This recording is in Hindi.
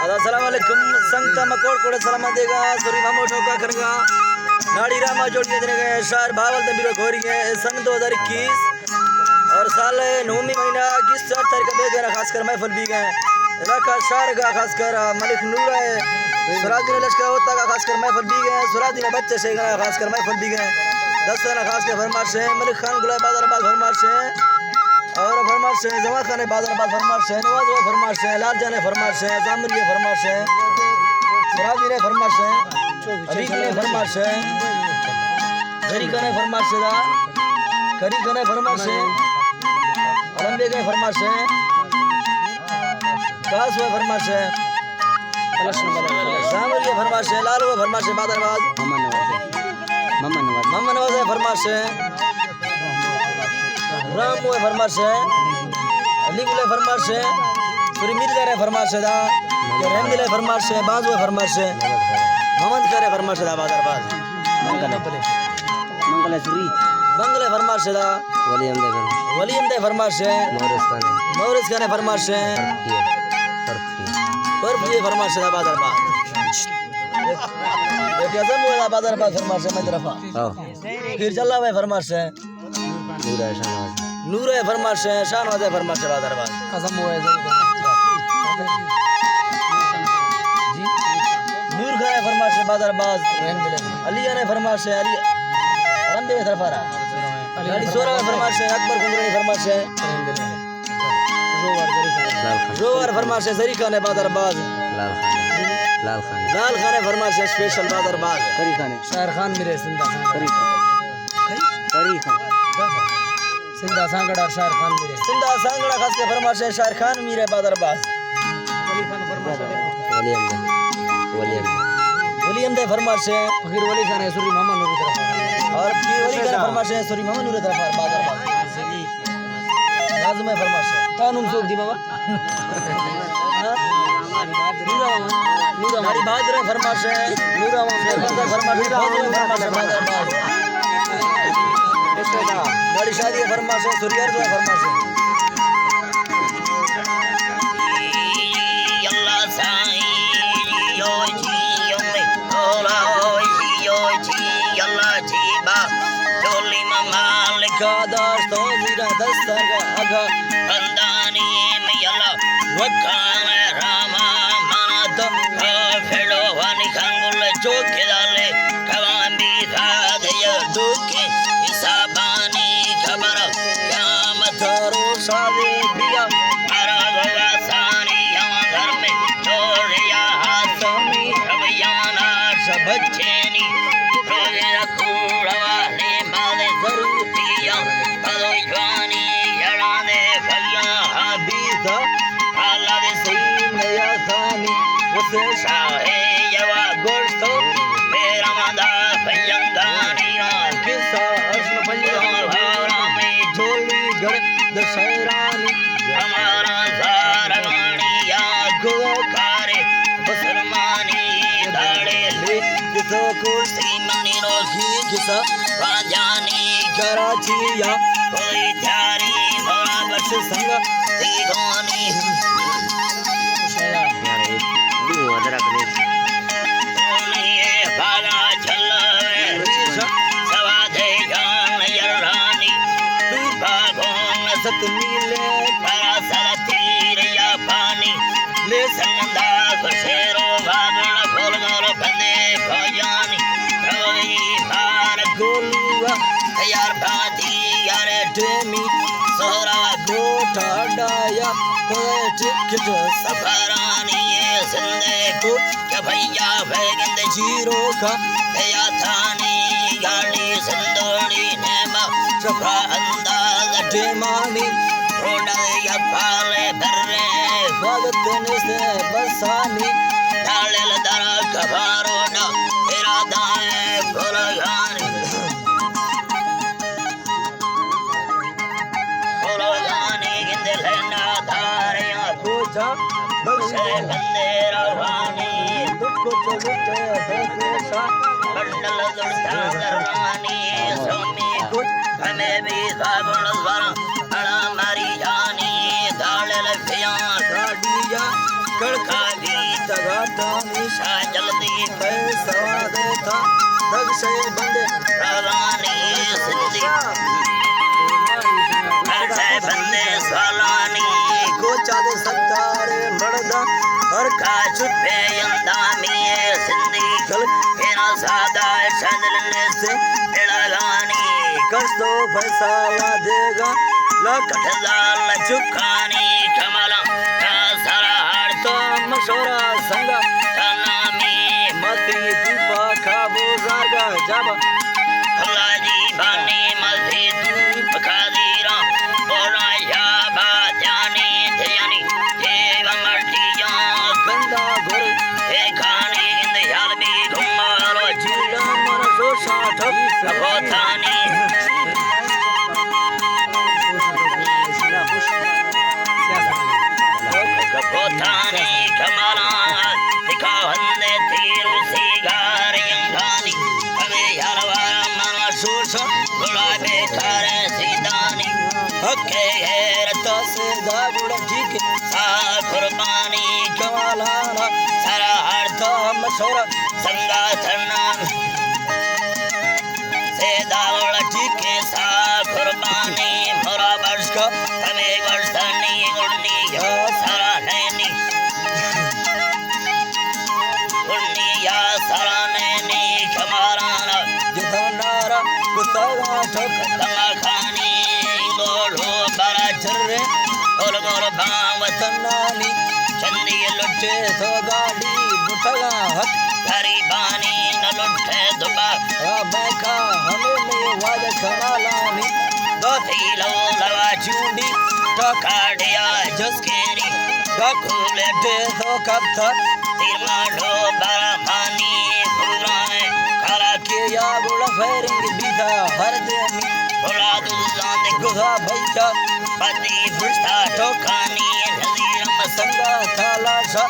अस्सलाम वालेकुम संगता मकोड़ कोड़े सलाम देगा सुरी मामो ठोका करेगा नाड़ी रामा जोड़िए देगा शार भावल तंबीरो घोरिए सन 2021 और साल नवमी महीना 4 तारीख का बेगरा खासकर महफल भी गए रखा शार का खासकर मलिक नूर है सुराजी लश्कर होता का खासकर महफल भी गए सुराजी ने बच्चे से खासकर महफल भी गए 10 साल खासकर फरमाश है मलिक खान गुलाब बादराबाद फरमाश है और फरमाश है जमा खान बादराबाद फरमाश है नवाज फरमाश है लाल जाने फरमाश है जामरी फरमाश है सुराजी ने फरमाश है अली ने फरमाश है गरी ने फरमाश है करी ने फरमाश है अलंबे के फरमाश है कास हुआ फरमाश है जामरी फरमाश है लाल हुआ फरमाश है बादराबाद मोहम्मद नवाज है फरमाश है राम हुए फरमाश है अली गुले फरमाश है सूरी मिर्जा रे फरमाश है दा के रहमदिले फरमाश है बाज हुए फरमाश है मोहम्मद करे फरमाश है दा बादरबाज मंगले सूरी मंगले फरमाश है दा वलीम दे फरमाश है मोरिस खाने फरमाश है बर्फ ये फरमाश है दा बादरबाज देखिए जब हुआ बादरबाज फरमाश है मैं तरफा फिर चला हुआ फरमाश है नूर है फरमाश है शाहनवाज है फरमाश है बादरबाज कसम हुआ है जी नूर खान है फरमाश है बादरबाज अली ने फरमाश है अली रंबे में तरफ आ रहा अली सोरा में फरमाश है अकबर कुंदरे ने फरमाश है रोवर फरमाश है जरी खान है बादरबाज लाल खान है फरमाश है स्पेशल बादरबाज करी खान शायर खान मेरे जिंदा करी खान सिंधा सांगड़ा शायर खान मेरे सिंधा सांगड़ा खास के फरमाश है शायर खान मेरे बादरबाज वली खान फरमाश है वलीम दे फरमाश है फकीर वली खान है सूरी मोहम्मद नूर तरफ और फकीर वली खान फरमाश है सूरी मोहम्मद नूर तरफ बादरबाज लाजम है फरमाश है कानून सोख दी बाबा नूरा हमारी बहादुर है फरमाश है नूरा फरमाश है बादरबाज बड़ी शादी है फरमाश है सूर्य अर्ज है फरमाश है अल्लाह साईं यो जी यम्मे ओला यो जी अल्लाह जी बा डोली मालिक दोस्तों जीरा दस्तर का आगा बंदानी में अल्लाह वकान रामा माना तो फेड़ो वानी खांगुल जो खिलाले कवां भी था दे दुखे साबानी खबर क़यामत रोशावे दिया अरवा सानी यहाँ घर में छोड़िया हाथों अब यमना सब बच्चेनी रोजे रखूड़वा ने माले जरूतिया अदो जवानी जड़ा दे भैया हबीजा आला दे सही नया सानी उसे शाहे यवा गोश्तो मेरा मादा भयंगानिया किसा दशहरानी हमारा सारवानिया गो खारे बसरमानी दाड़े ले किसो कुर्सी मनी रोही किसा राजानी कराचिया कोई थारी भोला बस संग दीवानी यारे दू अदरक ले ये बाला चलवे सवा दे जान यरानी तू भागोन सत नीले तारा सर तीर या पानी ले संदा बसेरो भागण खोल गोर बंदे भयानी रोई मार गोलुआ यार बादी यार डेमी सोहरा गोटा डाया कोई टिकट सफरानी ये जिंदे को क्या भैया भगंद जीरो का या थानी गाड़ी सिंदोड़ी नेमा सफा अंदाज डेमानी रोड़ा या पाले भरे स्वागत ने से बसानी डाले दरा कबारोड़ा तेरा दाए फुलगानी फुलगानी गिंदे लेना धारियां पूछा बख्शे बंदे रवानी दुख चलते फैसला बंडल दुर्धा दरवानी सोमी कुछ हमें भी साबुन ज़रा अड़ा मारी जानी दाल लफियां गाड़ियां कड़का भी जगातानी सा जल्दी पैसवा देता दक्षे बंदे रावानी सिंधी ऐसे बंदे सालानी को चादे सत्तारे मर्दा हर का छुपे यंदामी सिंधी कल तेरा सादा चंदन से एड़ागानी कस्तो पैसावा देगा लख कठदाल चुकानी कमला का सारा तो मशोरा संगा तनामी मती दीपा खाबो जागा जाबा अल्लाह जी बानी मस्ती तू खादीरा बोला या बाजानी ध्यानी देव मर्दिया गंदा गोरे हे खानी इंदयाल भी घुमारो जीला मन सोशा ठगी कपोतानी कपोतानी कमला दिखा हंदे तीरू सिगार यंगानी अबे हरवार मना सोश गुड़ा बेकार सीदानी हके हेर तो से दागुड़ा ठीक सा कुर्बानी कमालाना सारा अर्थ मशोरा संगा धरना से दावड़ ठीक सा कुर्बानी मोरा वर्ष का हमें वर्ष नहीं उड़नी या सारा नैनी उड़नी या सारा नैनी कमाराना जिधनारा कुत्ता ठोक तमा खानी गोलो बड़ा चर्रे और गोल भाव तन्नानी चंदी लुटे तो गाड़ी बुठगा हक गरीबानी न लुटे दुबा बैखा हमें में वाद कमालानी दो थीलो लवा चूंडी काढ़िया जसकेरी डकूले दे तो कब तक तिरमाडो बरमानी फुलाए करा के या बुड़ा फेरेंगे बीता हर देनी बुला दुजान दे गुहा भैया पति फुस्ता ठोकानी नजीर मसंग संगा थाला सा